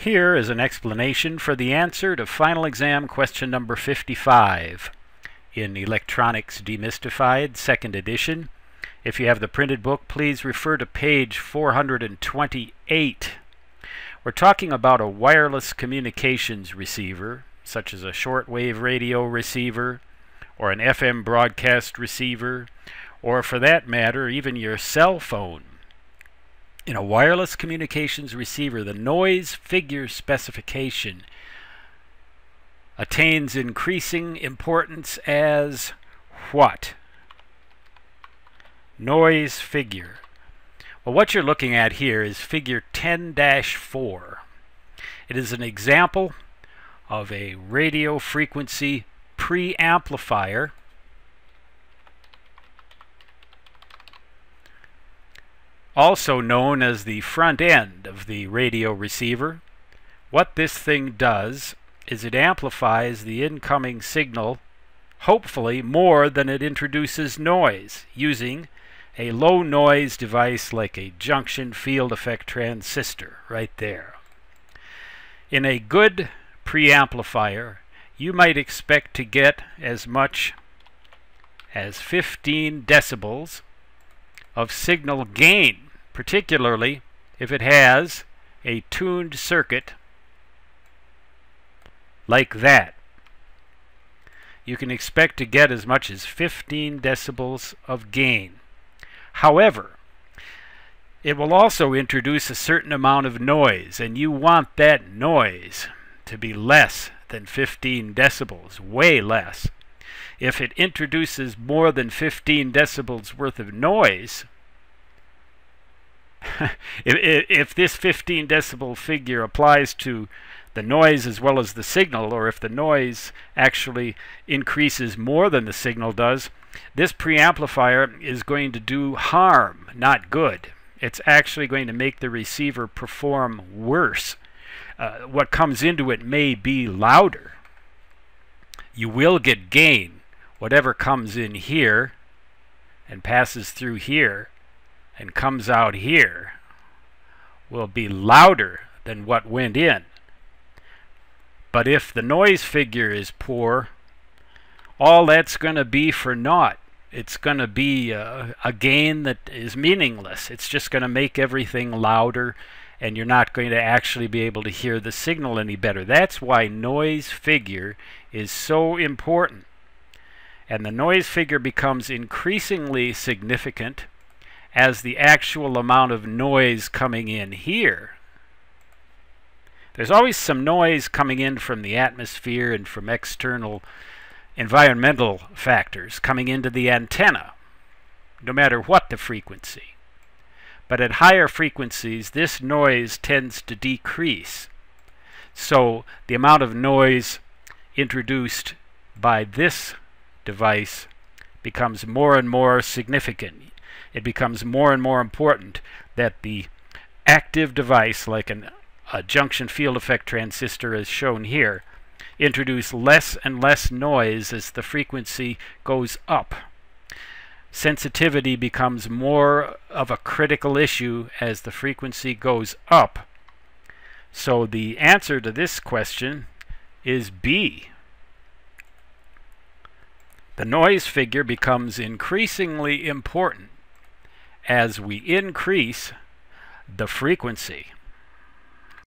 Here is an explanation for the answer to final exam question number 55 in Electronics Demystified, 2nd edition. If you have the printed book, please refer to page 428. We're talking about a wireless communications receiver, such as a shortwave radio receiver, or an FM broadcast receiver, or for that matter, even your cell phone. In a wireless communications receiver, the noise figure specification attains increasing importance as what? Noise figure. Well, what you're looking at here is figure 10-4. It is an example of a radio frequency preamplifier also known as the front end of the radio receiver. What this thing does is it amplifies the incoming signal, hopefully more than it introduces noise, using a low noise device like a junction field effect transistor right there. In a good preamplifier, you might expect to get as much as 15 decibels of signal gain, particularly if it has a tuned circuit like that. You can expect to get as much as 15 decibels of gain. However, it will also introduce a certain amount of noise, and you want that noise to be less than 15 decibels, way less. If it introduces more than 15 decibels worth of noise, if this 15 decibel figure applies to the noise as well as the signal, or if the noise actually increases more than the signal does, this preamplifier is going to do harm, not good. It's actually going to make the receiver perform worse. What comes into it may be louder. You will get gain. Whatever comes in here and passes through here and comes out here will be louder than what went in. But if the noise figure is poor, all that's going to be for naught. It's going to be a gain that is meaningless. It's just going to make everything louder, and you're not going to actually be able to hear the signal any better. That's why noise figure is so important. And the noise figure becomes increasingly significant as the actual amount of noise coming in here. There's always some noise coming in from the atmosphere and from external environmental factors coming into the antenna, no matter what the frequency. But at higher frequencies, this noise tends to decrease. So the amount of noise introduced by this device becomes more and more significant. It becomes more and more important that the active device, like a junction field effect transistor as shown here, introduce less and less noise as the frequency goes up. Sensitivity becomes more of a critical issue as the frequency goes up. So the answer to this question is B. The noise figure becomes increasingly important as we increase the frequency.